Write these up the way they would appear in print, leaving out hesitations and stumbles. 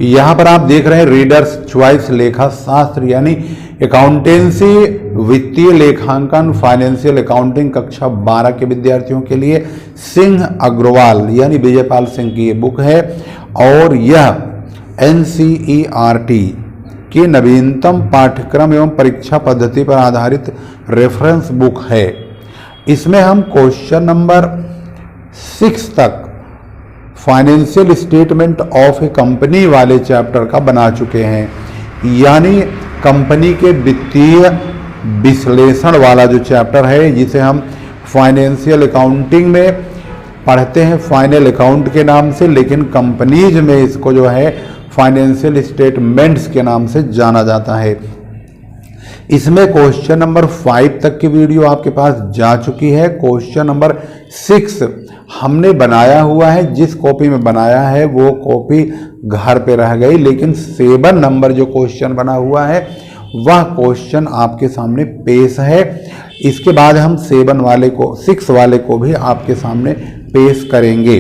यहाँ पर आप देख रहे हैं रीडर्स चॉइस लेखा शास्त्र यानी अकाउंटेंसी, वित्तीय लेखांकन, फाइनेंशियल अकाउंटिंग कक्षा 12 के विद्यार्थियों के लिए सिंह अग्रवाल यानी विजयपाल सिंह की ये बुक है और यह NCERT के नवीनतम पाठ्यक्रम एवं परीक्षा पद्धति पर आधारित रेफरेंस बुक है। इसमें हम क्वेश्चन नंबर 6 तक financial statement of A company वाले चैप्टर का बना चुके हैं, यानी कंपनी के वित्तीय विश्लेषण वाला जो चैप्टर है जिसे हम फाइनेंशियल अकाउंटिंग में पढ़ते हैं फाइनल अकाउंट के नाम से, लेकिन कंपनीज में इसको जो है फाइनेंशियल स्टेटमेंट्स के नाम से जाना जाता है। इसमें क्वेश्चन नंबर 5 तक की वीडियो आपके पास जा चुकी है। क्वेश्चन नंबर 6 हमने बनाया हुआ है, जिस कॉपी में बनाया है वो कॉपी घर पे रह गई, लेकिन 7 नंबर जो क्वेश्चन बना हुआ है वह क्वेश्चन आपके सामने पेश है। इसके बाद हम 6 वाले को भी आपके सामने पेश करेंगे।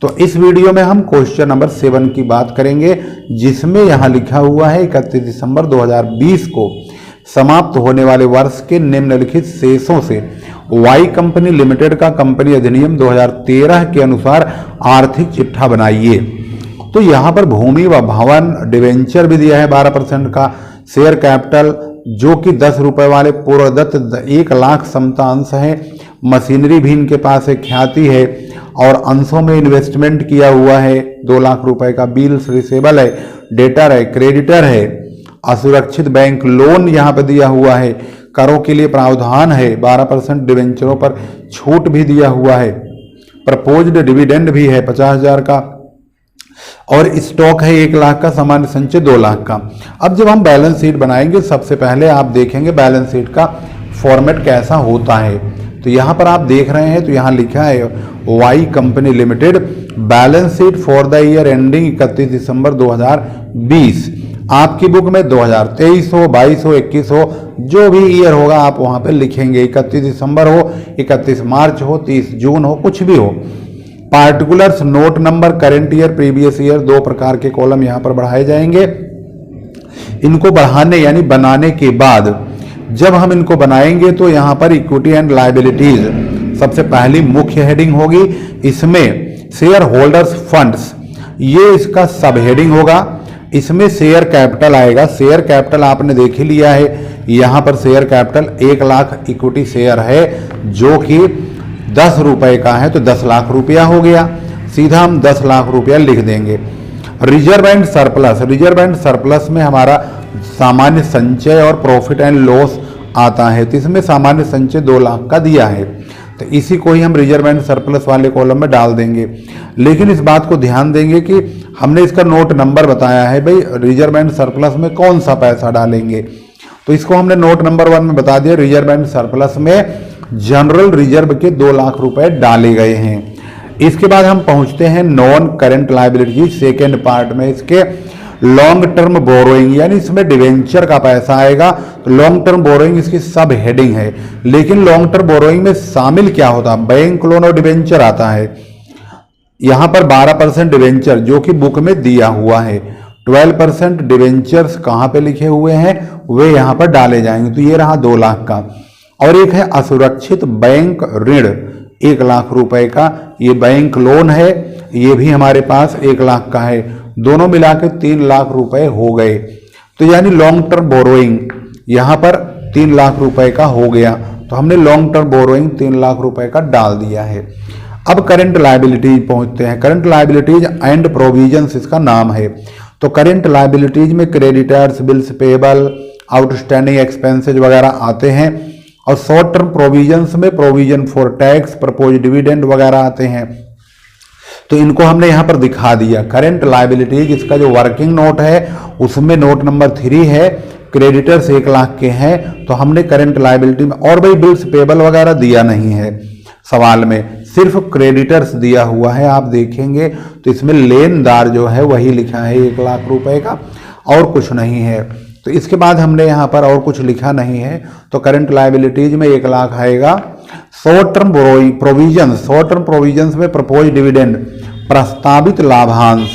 तो इस वीडियो में हम क्वेश्चन नंबर 7 की बात करेंगे, जिसमें यहाँ लिखा हुआ है 31 दिसंबर 2020 को समाप्त होने वाले वर्ष के निम्नलिखित शेषों से वाई कंपनी लिमिटेड का कंपनी अधिनियम 2013 के अनुसार आर्थिक चिट्ठा बनाइए। तो यहाँ पर भूमि व भवन डिवेंचर भी दिया है 12% का, शेयर कैपिटल जो कि 10 रुपए वाले पूर्वदत्त 1 लाख समता अंश है, मशीनरी भी इनके पास एक ख्याति है और अंशों में इन्वेस्टमेंट किया हुआ है 2 लाख रुपए का, बिल्स रिसेबल है, डेटर है, क्रेडिटर है, असुरक्षित बैंक लोन यहाँ पे दिया हुआ है, करों के लिए प्रावधान है, 12% डिवेंचरों पर छूट भी दिया हुआ है, प्रपोज्ड डिविडेंड भी है 50,000 का और स्टॉक है 1 लाख का, सामान्य संचय 2 लाख का। अब जब हम बैलेंस शीट बनाएंगे सबसे पहले आप देखेंगे बैलेंस शीट का फॉर्मेट कैसा होता है। तो यहाँ पर आप देख रहे हैं तो यहाँ लिखा है Y company limited balance sheet for the year ending 31 December 2020। आपकी बुक में 2023 हो, 22 हो, 21 हो, जो भी ईयर होगा आप वहाँ पे लिखेंगे। 31 दिसंबर हो, 31 मार्च हो, 30 जून हो, कुछ भी हो। Particulars, note number, current year, previous year, 2 प्रकार के कॉलम यहाँ पर बढ़ाए जाएंगे। इनको बढ़ाने यानी बनाने के बाद जब हम इनको बनाएंगे तो यहाँ पर इक्विटी एंड लायबिलिटीज सबसे पहली मुख्य हेडिंग होगी। इसमें शेयर होल्डर्स फंड्स ये इसका सब हेडिंग होगा। इसमें शेयर कैपिटल आएगा। शेयर कैपिटल आपने देख ही लिया है, यहाँ पर share capital 1 lakh equity share है जो कि 10 रुपए का है तो 10 लाख रुपया हो गया। सीधा हम 10 लाख रुपया लिख देंगे। Reserve and surplus, reserve and surplus में हमारा सामान्य संचय और प्रॉफिट एंड लॉस आता है, तो इसमें सामान्य संचय 2 लाख का दिया है, तो इसी को ही हम रिजर्व एंड सरप्लस वाले कॉलम में डाल देंगे। लेकिन इस बात को ध्यान देंगे कि हमने इसका नोट नंबर बताया है, भाई रिजर्व एंड सरप्लस में कौन सा पैसा डालेंगे, तो इसको हमने नोट नंबर 1 में बता दिया। रिजर्व एंड सरप्लस में जनरल रिजर्व के 2 लाख रुपए डाले गए हैं। इसके बाद हम पहुंचते हैं non current liability second part में। इसके लॉन्ग टर्म बोरोइंग यानी इसमें डिवेंचर का पैसा आएगा, तो लॉन्ग टर्म बोरोइंग इसकी सब हेडिंग है। लेकिन लॉन्ग टर्म बोरोइंग में शामिल क्या होता है, बैंक लोन और डिवेंचर आता है। यहां पर 12% डिवेंचर जो कि बुक में दिया हुआ है, 12% डिवेंचर्स कहां पे लिखे हुए हैं वे यहां पर डाले जाएंगे। तो ये रहा 2 लाख का। और एक है असुरक्षित बैंक ऋण 1 लाख रुपए का, ये बैंक लोन है, ये भी हमारे पास 1 लाख का है, दोनों मिला के 3 लाख रुपए हो गए। तो यानी लॉन्ग टर्म बोरोइंग यहां पर 3 लाख रुपए का हो गया, तो हमने लॉन्ग टर्म बोरोइंग 3 लाख रुपए का डाल दिया है। अब करंट लायबिलिटीज पहुंचते हैं। करंट लायबिलिटीज एंड प्रोविजंस इसका नाम है। तो करंट लायबिलिटीज में creditors, bills payable, outstanding expenses वगैरह आते हैं। और शॉर्ट टर्म प्रोविजंस में provision for tax, propose dividend वगैरह आते हैं। तो इनको हमने यहाँ पर दिखा दिया। करंट लायबिलिटीज इसका जो वर्किंग नोट है उसमें नोट नंबर 3 है, क्रेडिटर्स 1 लाख के हैं, तो हमने करंट लायबिलिटी में, और भाई बिल्स पेबल वगैरह दिया नहीं है सवाल में, सिर्फ क्रेडिटर्स दिया हुआ है। आप देखेंगे तो इसमें लेनदार जो है वही लिखा है 1 लाख रुपए का, और कुछ नहीं है। तो इसके बाद हमने यहाँ पर और कुछ लिखा नहीं है, तो करंट लायबिलिटीज में 1 लाख आएगा। Short term provision, short term provisions में प्रपोज डिविडेंड प्रस्तावित लाभांश,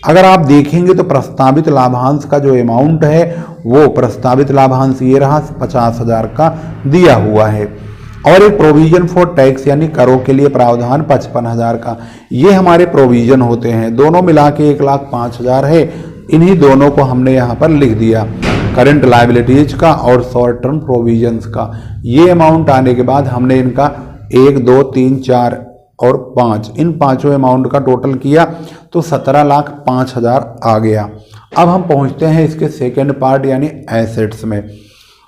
अगर आप देखेंगे तो प्रस्तावित लाभांश का जो अमाउंट है वो प्रस्तावित लाभांश ये रहा 50,000 का दिया हुआ है, और एक प्रोविजन फॉर टैक्स यानी करों के लिए प्रावधान 55,000 का, ये हमारे प्रोविजन होते हैं। दोनों मिला के 1,05,000 है। इन्हीं दोनों को हमने यहाँ पर लिख दिया, करंट लायबिलिटीज का और शॉर्ट टर्म प्रोविजंस का। ये अमाउंट आने के बाद हमने इनका 1, 2, 3, 4 और 5 इन पांचों अमाउंट का टोटल किया तो 17,05,000 आ गया। अब हम पहुंचते हैं इसके सेकेंड पार्ट यानी एसेट्स में।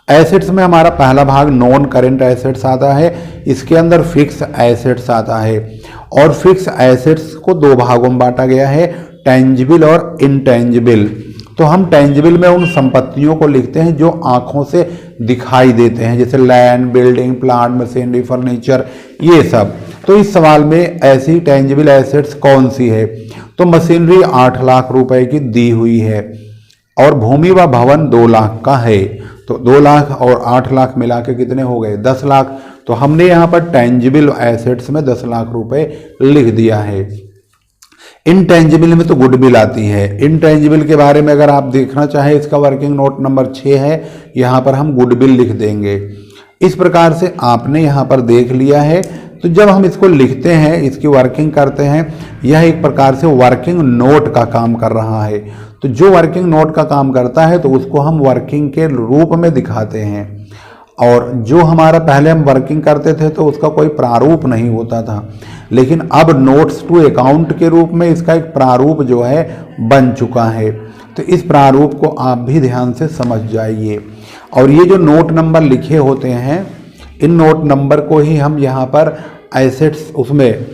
एसेट्स में हमारा पहला भाग नॉन करेंट एसेट्स आता है, इसके अंदर फिक्स एसेट्स आता है, और फिक्स एसेट्स को दो भागों में बांटा गया है, टेंजिबल और इनटेंजिबल। तो हम टेंजिबल में उन संपत्तियों को लिखते हैं जो आंखों से दिखाई देते हैं, जैसे land, building, plant, machinery, furniture, ये सब। तो इस सवाल में ऐसी टेंजिबल एसेट्स कौन सी है, तो मशीनरी 8 लाख रुपए की दी हुई है, और भूमि व भवन 2 लाख का है। तो 2 लाख और 8 लाख मिला के कितने हो गए, 10 लाख। तो हमने यहाँ पर टेंजिबल एसेट्स में 10 लाख रुपए लिख दिया है। इनटेंजिबल में तो गुडविल आती है। इनटेंजिबल के बारे में अगर आप देखना चाहें, इसका वर्किंग नोट नंबर 6 है, यहाँ पर हम गुडविल लिख देंगे। इस प्रकार से आपने यहाँ पर देख लिया है। तो जब हम इसको लिखते हैं, इसकी वर्किंग करते हैं, यह एक प्रकार से वर्किंग नोट का काम कर रहा है। तो जो वर्किंग नोट का काम करता है तो उसको हम वर्किंग के रूप में दिखाते हैं, और जो हमारा पहले हम वर्किंग करते थे तो उसका कोई प्रारूप नहीं होता था, लेकिन अब नोट्स टू अकाउंट के रूप में इसका एक प्रारूप जो है बन चुका है। तो इस प्रारूप को आप भी ध्यान से समझ जाइए। और ये जो नोट नंबर लिखे होते हैं, इन नोट नंबर को ही हम यहाँ पर एसेट्स उसमें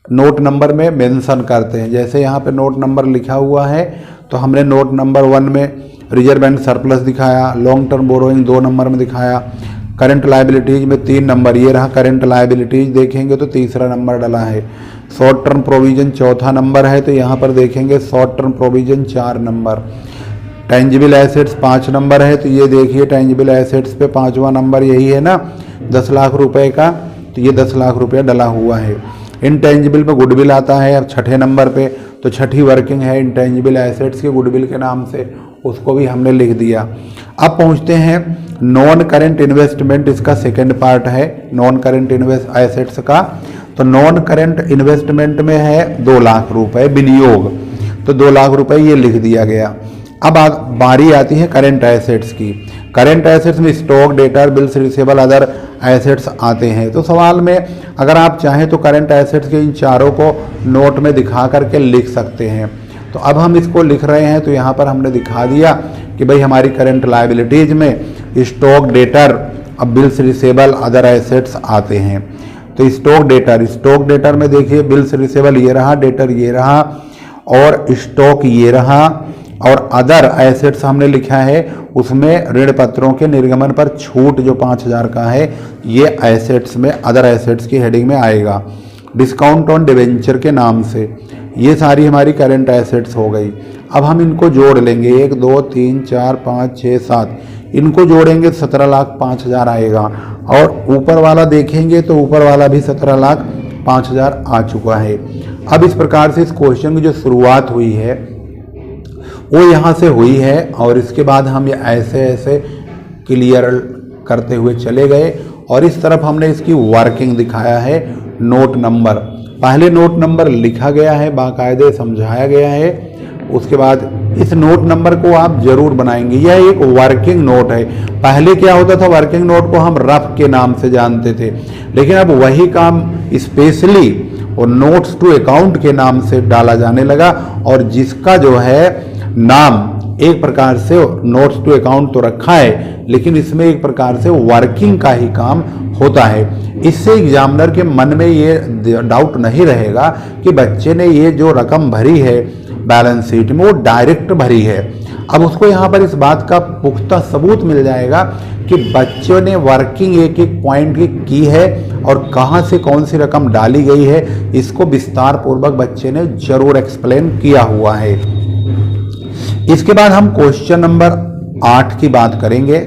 नोट नंबर में मेंशन करते हैं। जैसे यहाँ पे नोट नंबर लिखा हुआ है, तो हमने नोट नंबर 1 में रिजर्व एंड सरप्लस दिखाया, लॉन्ग टर्म बोरोइंग 2 नंबर में दिखाया, करंट लायबिलिटीज में 3 नंबर, ये रहा करंट लायबिलिटीज, देखेंगे तो तीसरा नंबर डला है। शॉर्ट टर्म प्रोविजन चौथा नंबर है, तो यहाँ पर देखेंगे short term provision 4 number. Tangible assets 5 number है, तो ये देखिए टेंजिबल एसेट्स पे 5वां नंबर यही है ना, 10 लाख रुपए का, तो ये 10 लाख रुपया डला हुआ है। इनटेंजिबल पे गुडविल आता है अब 6ठे नंबर पे, तो छठी वर्किंग है इनटेंजिबल एसेट्स के गुडविल के नाम से, उसको भी हमने लिख दिया। अब पहुंचते हैं नॉन करेंट इन्वेस्टमेंट, इसका सेकंड पार्ट है नॉन करेंट एसेट्स का। तो नॉन करेंट इन्वेस्टमेंट में है 2 लाख रुपए विनियोग, तो 2 लाख रुपए ये लिख दिया गया। अब बारी आती है करेंट एसेट्स की। करेंट एसेट्स में stock, debtor, bills receivable, other assets आते हैं। तो सवाल में अगर आप चाहें तो करेंट एसेट्स के इन चारों को नोट में दिखा करके लिख सकते हैं। तो अब हम इसको लिख रहे हैं, तो यहाँ पर हमने दिखा दिया कि भाई हमारी करेंट लायबिलिटीज में स्टॉक, डेटर, अब बिल्स रिसीवेबल, अदर एसेट्स आते हैं। तो स्टॉक डेटर में देखिए बिल्स रिसीवेबल ये रहा, डेटर ये रहा, और स्टॉक ये रहा, और अदर एसेट्स हमने लिखा है, उसमें ऋण पत्रों के निर्गमन पर छूट जो 5,000 का है, ये एसेट्स में अदर एसेट्स की हेडिंग में आएगा। डिस्काउंट ऑन डिवेंचर के नाम से, ये सारी हमारी करंट एसेट्स हो गई। अब हम इनको जोड़ लेंगे, 1, 2, 3, 4, 5, 6, 7, इनको जोड़ेंगे 17,05,000 आएगा। और ऊपर वाला देखेंगे तो ऊपर वाला भी 17,05,000 आ चुका है। अब इस प्रकार से इस क्वेश्चन की जो शुरुआत हुई है वो यहाँ से हुई है, और इसके बाद हम ये ऐसे ऐसे क्लियर करते हुए चले गए, और इस तरफ हमने इसकी वर्किंग दिखाया है। नोट नंबर, पहले नोट नंबर लिखा गया है, बाकायदे समझाया गया है, उसके बाद इस नोट नंबर को आप जरूर बनाएंगे। यह एक वर्किंग नोट है। पहले क्या होता था, वर्किंग नोट को हम रफ के नाम से जानते थे, लेकिन अब वही काम स्पेशली और नोट्स टू अकाउंट के नाम से डाला जाने लगा, और जिसका जो है नाम एक प्रकार से नोट्स टू अकाउंट तो रखा है, लेकिन इसमें एक प्रकार से वर्किंग का ही काम होता है। इससे एग्जामिनर के मन में ये डाउट नहीं रहेगा कि बच्चे ने ये जो रकम भरी है बैलेंस शीट में वो डायरेक्ट भरी है। अब उसको यहाँ पर इस बात का पुख्ता सबूत मिल जाएगा कि बच्चों ने वर्किंग एक एक पॉइंट की है, और कहाँ से कौन सी रकम डाली गई है, इसको विस्तार पूर्वक बच्चे ने जरूर एक्सप्लेन किया हुआ है। इसके बाद हम क्वेश्चन नंबर 8 की बात करेंगे।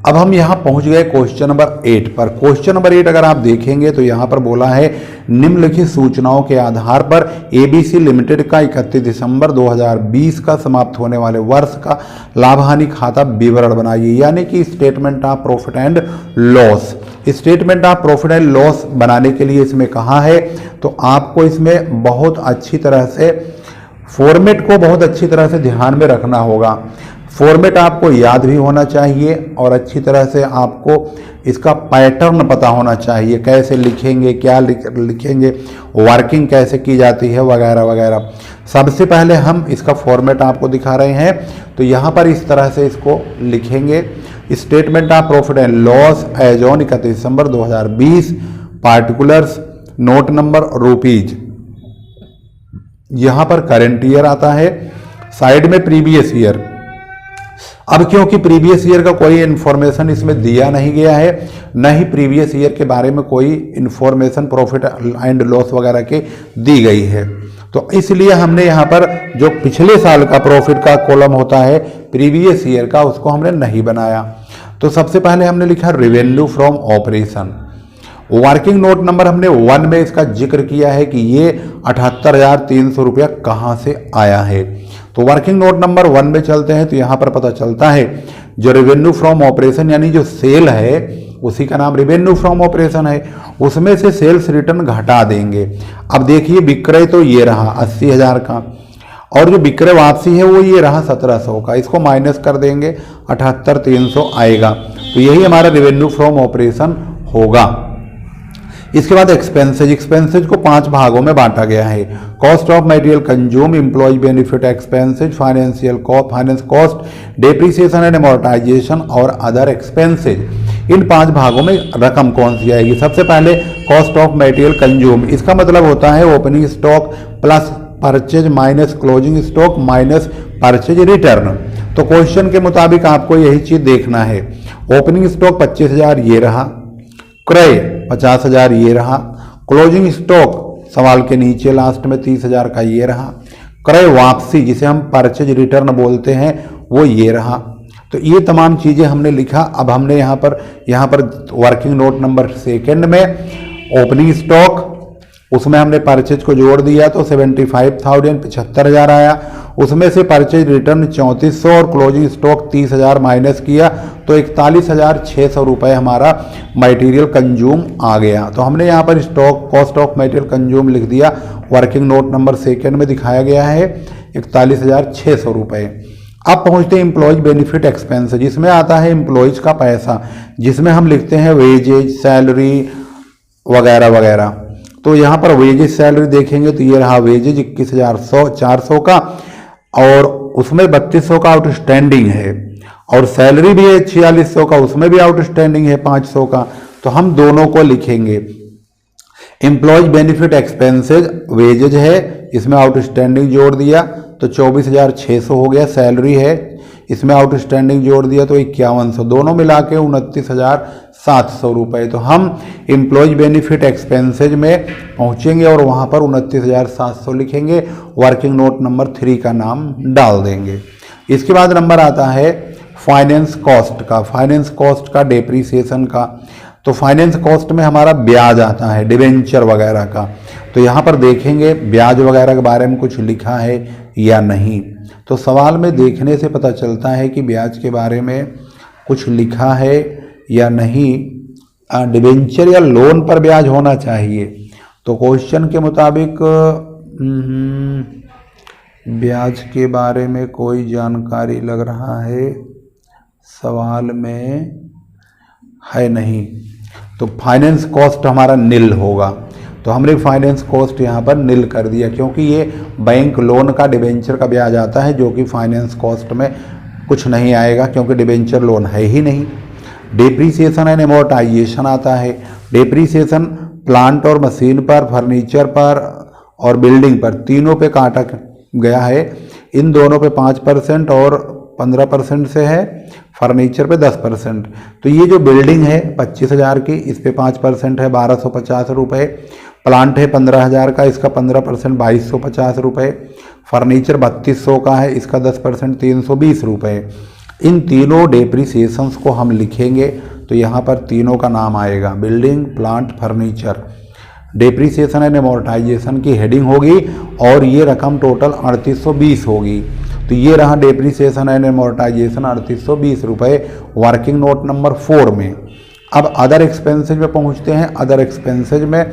अब हम यहाँ पहुँच गए क्वेश्चन नंबर 8 पर। क्वेश्चन नंबर 8 अगर आप देखेंगे तो यहाँ पर बोला है निम्नलिखित सूचनाओं के आधार पर एबीसी लिमिटेड का 31 दिसंबर 2020 का समाप्त होने वाले वर्ष का लाभ हानि खाता विवरण बनाइए, यानी कि statement of profit and loss. Statement of profit and loss बनाने के लिए इसमें कहा है तो आपको इसमें बहुत अच्छी तरह से फॉर्मेट को बहुत अच्छी तरह से ध्यान में रखना होगा। फॉर्मेट आपको याद भी होना चाहिए और अच्छी तरह से आपको इसका पैटर्न पता होना चाहिए, कैसे लिखेंगे, क्या लिखेंगे, वर्किंग कैसे की जाती है वगैरह वगैरह। सबसे पहले हम इसका फॉर्मेट आपको दिखा रहे हैं। तो यहाँ पर इस तरह से इसको लिखेंगे, statement of profit and loss as on 31 December 2020, particulars, note number, rupees. यहाँ पर करेंट ईयर आता है, साइड में प्रीवियस ईयर। अब क्योंकि प्रीवियस ईयर का कोई इन्फॉर्मेशन इसमें दिया नहीं गया है, न ही प्रीवियस ईयर के बारे में कोई इन्फॉर्मेशन प्रॉफिट एंड लॉस वगैरह के दी गई है, तो इसलिए हमने यहाँ पर जो पिछले साल का प्रॉफिट का कॉलम होता है प्रीवियस ईयर का, उसको हमने नहीं बनाया। तो सबसे पहले हमने लिखा revenue from operation. Working note number हमने 1 में इसका जिक्र किया है कि ये 78,300 रुपया कहाँ से आया है। तो वर्किंग नोट नंबर 1 में चलते हैं तो यहाँ पर पता चलता है जो रेवेन्यू फ्रॉम ऑपरेशन यानी जो सेल है उसी का नाम रेवेन्यू फ्रॉम ऑपरेशन है, उसमें से सेल्स रिटर्न घटा देंगे। अब देखिए विक्रय तो ये रहा 80,000 का और जो विक्रय वापसी है वो ये रहा 1700 का, इसको माइनस कर देंगे 78,300 आएगा। तो यही हमारा रेवेन्यू फ्रॉम ऑपरेशन होगा। इसके बाद एक्सपेंसेज को 5 भागों में बांटा गया है। Cost of material consume, employ benefit expenses, finance cost, depreciation and amortisation और अदर एक्सपेंसेज। इन 5 भागों में रकम कौन सी आएगी? सबसे पहले कॉस्ट ऑफ मटेरियल कंज्यूम, इसका मतलब होता है opening stock plus purchase minus closing stock minus purchase return. तो क्वेश्चन के मुताबिक आपको यही चीज देखना है। ओपनिंग स्टॉक 25,000 ये रहा, क्रय 50,000 ये रहा, क्लोजिंग स्टॉक सवाल के नीचे लास्ट में 30,000 का ये रहा, क्रय वापसी जिसे हम परचेज रिटर्न बोलते हैं वो ये रहा। तो ये तमाम चीजें हमने लिखा। अब हमने यहाँ पर वर्किंग नोट नंबर 2 में ओपनिंग स्टॉक, उसमें हमने परचेज को जोड़ दिया तो 75,000 75,000 आया, उसमें से परचेज रिटर्न 3400 और क्लोजिंग स्टॉक 30,000 माइनस किया तो 41,600 रुपये हमारा मटेरियल कंज्यूम आ गया। तो हमने यहाँ पर stock cost of material consume लिख दिया, वर्किंग नोट नंबर 2 में दिखाया गया है 41,600 रुपये। अब पहुँचते हैं एम्प्लॉयज बेनिफिट एक्सपेंस, जिसमें आता है एम्प्लॉयज का पैसा, जिसमें हम लिखते हैं वेजेज, सैलरी वगैरह वगैरह। तो यहाँ पर वेजेज सैलरी देखेंगे तो ये रहा वेजेज 21,400 का और उसमें 3200 का आउटस्टैंडिंग है और सैलरी भी है 4600 का, उसमें भी आउटस्टैंडिंग है 500 का। तो हम दोनों को लिखेंगे। एम्प्लॉयज बेनिफिट एक्सपेंसेज वेजेज है, इसमें आउटस्टैंडिंग जोड़ दिया तो 24,600 हो गया, सैलरी है इसमें आउटस्टैंडिंग जोड़ दिया तो 5100, दोनों मिला के 29,700 रुपये। तो हम एम्प्लॉयज बेनिफिट एक्सपेंसेज में पहुंचेंगे और वहां पर 29,700 लिखेंगे, वर्किंग नोट नंबर 3 का नाम डाल देंगे। इसके बाद नंबर आता है फाइनेंस कॉस्ट का, फाइनेंस कॉस्ट का डेप्रीसिएशन का। तो फाइनेंस कॉस्ट में हमारा ब्याज आता है, डिवेंचर वगैरह का। तो यहाँ पर देखेंगे ब्याज वगैरह के बारे में कुछ लिखा है या नहीं। तो सवाल में देखने से पता चलता है कि ब्याज के बारे में कुछ लिखा है या नहीं। डिवेंचर या लोन पर ब्याज होना चाहिए। तो क्वेश्चन के मुताबिक ब्याज के बारे में कोई जानकारी लग रहा है, सवाल में है नहीं। तो फाइनेंस कॉस्ट हमारा नील होगा। तो हमने फाइनेंस कॉस्ट यहाँ पर नील कर दिया क्योंकि ये बैंक लोन का डिवेंचर का ब्याज आता है, जो कि फाइनेंस कॉस्ट में कुछ नहीं आएगा क्योंकि डिवेंचर लोन है ही नहीं। डेप्रीसिएशन एंड अमोर्टाइजेशन आता है। डेप्रीसिएशन प्लांट और मशीन पर, फर्नीचर पर और बिल्डिंग पर, तीनों पे काटा गया है। इन दोनों पे 5% और 15% से है, फर्नीचर पे 10%। तो ये जो बिल्डिंग है 25,000 की, इस पे 5% है 1,250 रुपये। प्लांट है 15,000 का, इसका 15% 2,250 रुपये। फर्नीचर 3,200 का है, इसका 10% 320 रुपये। इन तीनों डेप्रिसिएशंस को हम लिखेंगे तो यहाँ पर तीनों का नाम आएगा, building, plant, furniture. Depreciation and amortisation की हेडिंग होगी और ये रकम टोटल 3820 होगी। तो ये रहा डेप्रिसिएशन एंड अमोर्टाइजेशन 3820 रुपये वर्किंग नोट नंबर 4 में। अब अदर एक्सपेंसेज में पहुंचते हैं। अदर एक्सपेंसेज में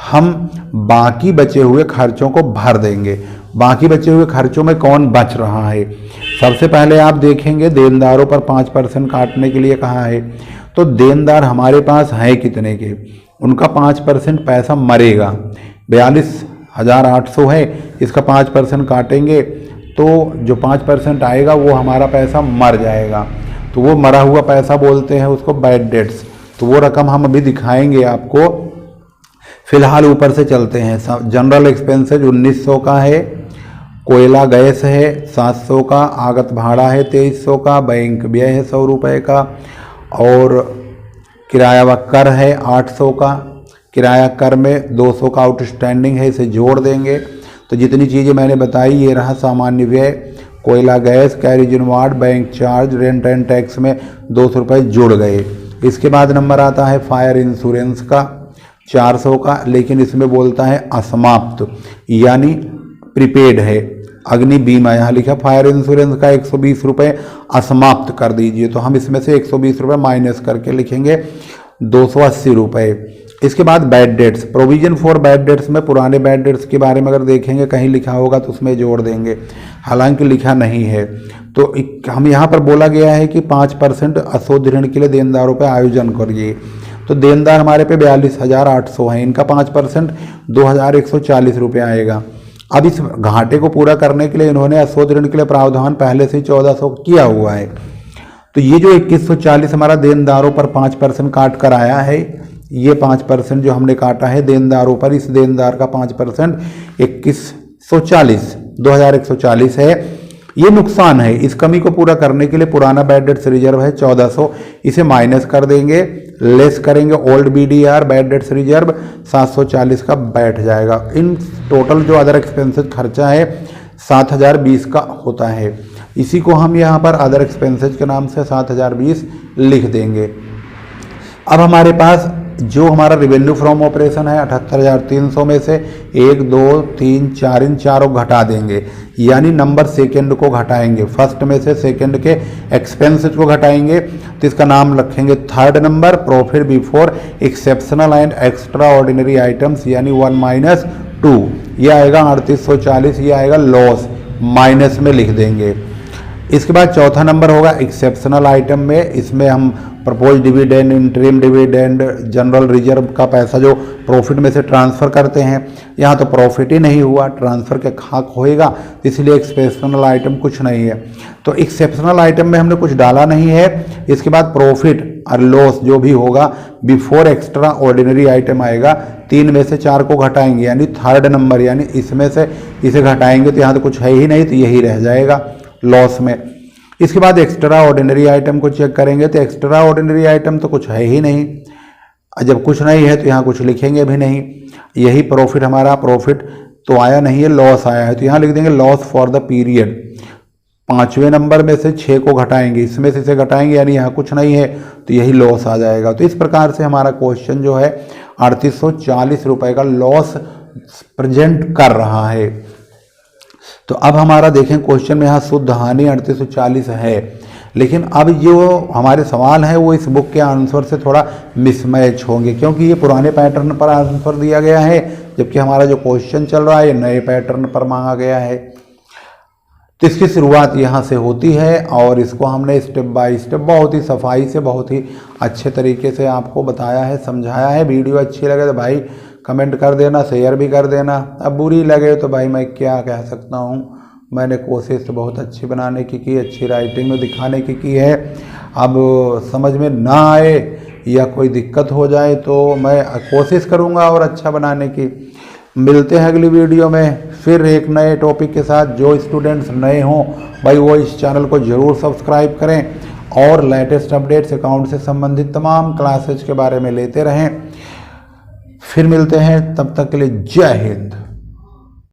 हम बाकी बचे हुए खर्चों को भर देंगे। बाकी बचे हुए खर्चों में कौन बच रहा है? सबसे पहले आप देखेंगे देनदारों पर 5% काटने के लिए कहा है। तो देनदार हमारे पास है कितने के, उनका 5% पैसा मरेगा। 42,800 है, इसका 5% काटेंगे तो जो 5% आएगा वो हमारा पैसा मर जाएगा। तो वो मरा हुआ पैसा बोलते हैं उसको बैड डेट्स। तो वो रकम हम अभी दिखाएंगे आपको। फिलहाल ऊपर से चलते हैं। जनरल एक्सपेंसेज 1900 का है, कोयला गैस है 700 का, आगत भाड़ा है 2300 का, बैंक व्यय है 100 रुपये का, और किराया व कर है 800 का। किराया कर में 200 का आउटस्टैंडिंग है, इसे जोड़ देंगे। तो जितनी चीज़ें मैंने बताई ये रहा सामान्य व्यय। कोयला gas, carriage in ward, bank charge, rent and tax में 200 रुपये जुड़ गए। इसके बाद नंबर आता है फायर इंश्योरेंस का 400 का, लेकिन इसमें बोलता है असमाप्त यानी प्रीपेड है। अग्नि बीमा यहाँ लिखा फायर इंश्योरेंस का 120 रुपये असमाप्त कर दीजिए। तो हम इसमें से 120 रुपये माइनस करके लिखेंगे 280 रुपये। इसके बाद bad debts, provision for bad debts में पुराने बैड डेट्स के बारे में अगर देखेंगे कहीं लिखा होगा तो उसमें जोड़ देंगे, हालांकि लिखा नहीं है। तो हम यहाँ पर बोला गया है कि 5% अशुद्ध ऋण के लिए देनदारों पर आयोजन करिए। तो देनदार हमारे पे 42,800 हैं, इनका 5% 2,140 रुपये आएगा। अब इस घाटे को पूरा करने के लिए इन्होंने अशुद्ध ऋण के लिए प्रावधान पहले से ही 1400 किया हुआ है। तो ये जो 2140 हमारा देनदारों पर 5% काट कर आया है, ये 5% जो हमने काटा है देनदारों पर, इस देनदार का 5% 2140 है। ये नुकसान है। इस कमी को पूरा करने के लिए पुराना बैड डेट्स रिजर्व है 1400, इसे माइनस कर देंगे, लेस करेंगे old BDR bad debts reserve 740 का बैठ जाएगा। इन टोटल जो अदर एक्सपेंसेस खर्चा है 7020 का होता है। इसी को हम यहाँ पर अदर एक्सपेंसेस के नाम से 7020 लिख देंगे। अब हमारे पास जो हमारा रेवेन्यू फ्रॉम ऑपरेशन है 78,300 में से 1, 2, 3, 4 इन चारों घटा देंगे, यानी नंबर सेकंड को घटाएंगे। फर्स्ट में से सेकंड के एक्सपेंसेस को घटाएंगे तो इसका नाम रखेंगे third number, profit before exceptional and extra ordinary items यानी 1-2। ये आएगा 3840, ये आएगा लॉस, माइनस में लिख देंगे। इसके बाद चौथा नंबर होगा एक्सेप्शनल आइटम में। इसमें हम propose dividend, interim dividend, general reserve का पैसा जो प्रॉफिट में से ट्रांसफ़र करते हैं, यहाँ तो प्रॉफिट ही नहीं हुआ, ट्रांसफ़र के खाक होएगा, इसलिए एक्सेप्शनल आइटम कुछ नहीं है। तो एक्सेप्शनल आइटम में हमने कुछ डाला नहीं है। इसके बाद प्रॉफिट और लॉस जो भी होगा बिफोर एक्स्ट्रा ऑर्डिनरी आइटम आएगा, 3 में से 4 को घटाएंगे यानी थर्ड नंबर, यानी इसमें से इसे घटाएंगे तो यहाँ तो कुछ है ही नहीं, तो यही रह जाएगा लॉस में। इसके बाद एक्स्ट्रा ऑर्डिनरी आइटम को चेक करेंगे तो एक्स्ट्रा ऑर्डिनरी आइटम तो कुछ है ही नहीं। जब कुछ नहीं है तो यहाँ कुछ लिखेंगे भी नहीं। यही प्रॉफिट, हमारा प्रॉफिट तो आया नहीं है, लॉस आया है, तो यहाँ लिख देंगे लॉस फॉर द पीरियड। 5वें नंबर में से 6 को घटाएंगे, इसमें से इसे घटाएंगे यानी यहाँ कुछ नहीं है, तो यही लॉस आ जाएगा। तो इस प्रकार से हमारा क्वेश्चन जो है 3840 रुपये का लॉस प्रेजेंट कर रहा है। तो अब हमारा देखें क्वेश्चन में यहाँ शुद्ध हानि 3840 है, लेकिन अब जो हमारे सवाल है वो इस बुक के आंसर से थोड़ा मिसमैच होंगे, क्योंकि ये पुराने पैटर्न पर आंसर दिया गया है, जबकि हमारा जो क्वेश्चन चल रहा है ये नए पैटर्न पर मांगा गया है। तो इसकी शुरुआत यहाँ से होती है और इसको हमने स्टेप बाय स्टेप बहुत ही सफाई से, बहुत ही अच्छे तरीके से आपको बताया है, समझाया है। वीडियो अच्छी लगे तो भाई कमेंट कर देना, शेयर भी कर देना। अब बुरी लगे तो भाई मैं क्या कह सकता हूँ, मैंने कोशिश तो बहुत अच्छी बनाने की अच्छी राइटिंग में दिखाने की है। अब समझ में ना आए या कोई दिक्कत हो जाए तो मैं कोशिश करूँगा और अच्छा बनाने की। मिलते हैं अगली वीडियो में फिर एक नए टॉपिक के साथ। जो स्टूडेंट्स नए हों भाई वो इस चैनल को ज़रूर सब्सक्राइब करें और लेटेस्ट अपडेट्स अकाउंट से संबंधित तमाम क्लासेज के बारे में लेते रहें। फिर मिलते हैं, तब तक के लिए जय हिंद।